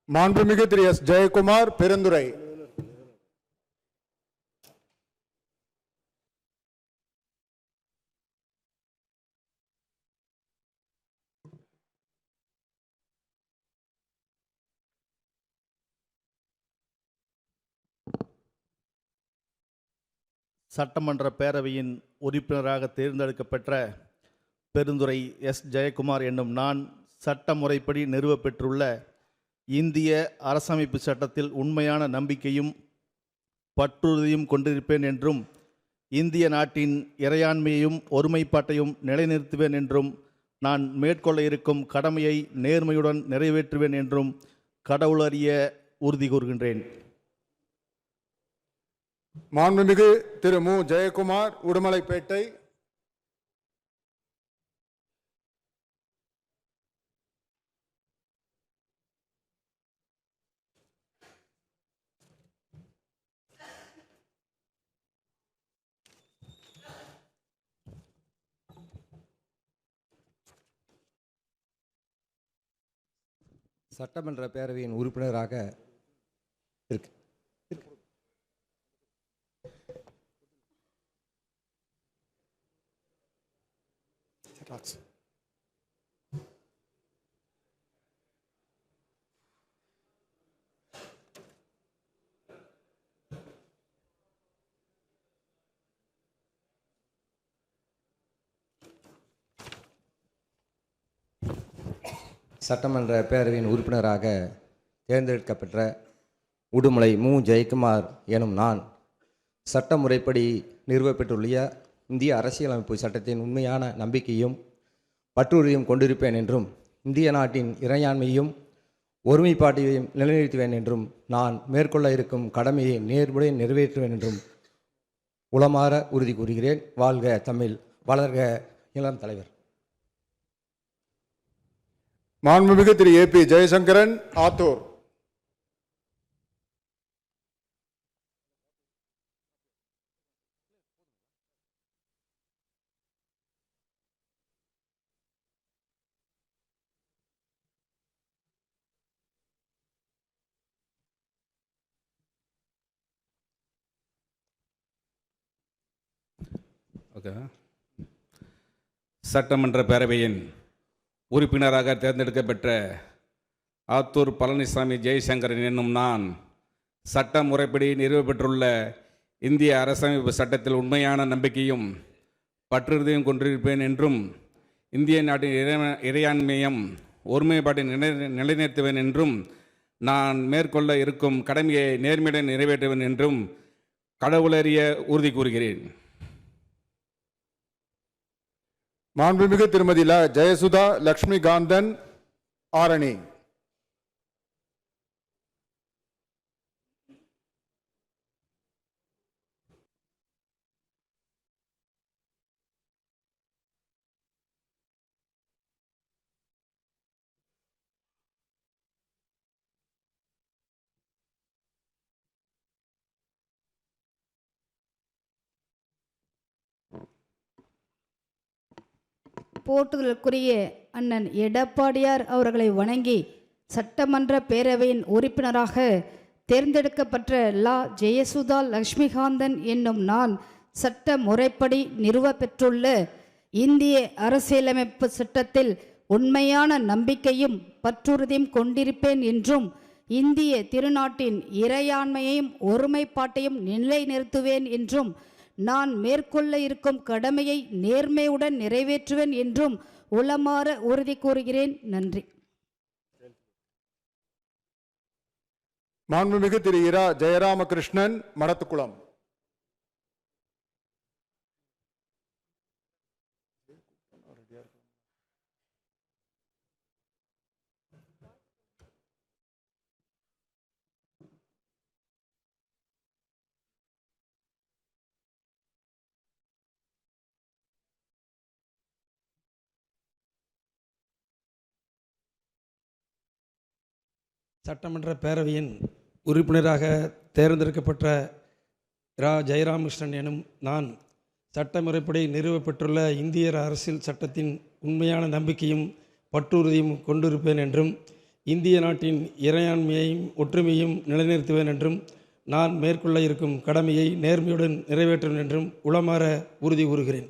மாண்புமிகு திரு எஸ் ஜெயக்குமார் பெருந்துறை. சட்டமன்ற பேரவையின் உறுப்பினராக தேர்ந்தெடுக்கப்பெற்ற பெருந்துறை எஸ் ஜெயக்குமார் என்னும் நான் சட்ட முறைப்படி நிறுவப்பெற்றுள்ள இந்திய அரசமைப்பு சட்டத்தில் உண்மையான நம்பிக்கையும் பற்றுறுதியும் கொண்டிருப்பேன் என்றும் இந்திய நாட்டின் இறையாண்மையையும் ஒருமைப்பாட்டையும் நிலைநிறுத்துவேன் என்றும் நான் மேற்கொள்ள இருக்கும் கடமையை நேர்மையுடன் நிறைவேற்றுவேன் என்றும் கடவுளறிய உறுதி கூறுகின்றேன். மாண்புமிகு திரு மு ஜெயக்குமார் உடுமலைப்பேட்டை. சட்டமன்ற பேரவையின் உறுப்பினராக இருக்கு. சட்டமன்ற பேரவையின் உறுப்பினராக தேர்ந்தெடுக்கப்பெற்ற உடுமலை மு ஜெயக்குமார் எனும் நான் சட்ட முறைப்படி நிறுவப்பெற்றுள்ள இந்திய அரசியலமைப்பு சட்டத்தின் உண்மையான நம்பிக்கையும் பற்றுறுதியும் கொண்டிருப்பேன் என்றும் இந்திய நாட்டின் இறையாண்மையும் ஒருமைப்பாட்டையும் நிலைநிறுத்துவேன் என்றும் நான் மேற்கொள்ள இருக்கும் கடமையை நேர்முறையில் நிறைவேற்றுவேன் என்றும் உளமாற உறுதி கூறுகிறேன். வாழ்க தமிழ், வளர்க இளம் தலைவர். மாண்புமிகு திரு ஏ பி ஜெயசங்கரன் ஆத்தூர். சட்டமன்ற பேரவையின் உறுப்பினராக தேர்ந்தெடுக்கப்பெற்ற ஆத்தூர் பழனிசாமி ஜெயசங்கரன் என்னும் நான் சட்ட முறைப்படி நிறுவப்பெற்றுள்ள இந்திய அரசமைப்பு சட்டத்தில் உண்மையான நம்பிக்கையும் பற்றுறுதியும் கொண்டிருப்பேன் என்றும் இந்திய நாட்டின் இறையாண்மையும் ஒருமைப்பாட்டை நிலைநிறுத்துவேன் என்றும் நான் மேற்கொள்ள இருக்கும் கடமையை நேர்மையுடன் நிறைவேற்றுவேன் என்றும் கடவுளறிய உறுதி கூறுகிறேன். மாண்புமிகு திருமதி ல ஜெயசுதா லட்சுமி காந்தன் ஆரணி. போற்றுதலுக்குரிய அண்ணன் எடப்பாடியார் அவர்களை வணங்கி சட்டமன்ற பேரவையின் உறுப்பினராக தேர்ந்தெடுக்கப்பட்ட லா ஜெயசுதா லட்சுமிகாந்தன் என்னும் நான் சட்ட முறைப்படி நிறுவப்பெற்றுள்ள இந்திய அரசியலமைப்பு சட்டத்தில் உண்மையான நம்பிக்கையும் பற்றுறுதியும் கொண்டிருப்பேன் என்றும் இந்திய திருநாட்டின் இறையாண்மையையும் ஒருமைப்பாட்டையும் நிலைநிறுத்துவேன் என்றும் நான் மேற்கொள்ள இருக்கும் கடமையை நேர்மையுடன் நிறைவேற்றுவேன் என்றும் உளமாற உறுதி கூறுகிறேன். நன்றி. மாண்புமிகு திரு இரா ஜெயராமகிருஷ்ணன் மடத்துக்குளம். சட்டமன்ற பேரவையின் உறுப்பினராக தேர்ந்தெடுக்கப்பட்ட ரா ஜெயராமகிருஷ்ணன் எனும் நான் சட்ட முறைப்படி நிறுவப்பெற்றுள்ள இந்திய அரசியல் சட்டத்தின் உண்மையான நம்பிக்கையும் பற்றுறுதியும் கொண்டிருப்பேன் என்றும் இந்திய நாட்டின் இறையாண்மையையும் ஒற்றுமையும் நிலைநிறுத்துவேன் என்றும் நான் மேற்கொள்ள இருக்கும் கடமையை நேர்மையுடன் நிறைவேற்றுவேன் என்றும் உளமாற உறுதி கூறுகிறேன்.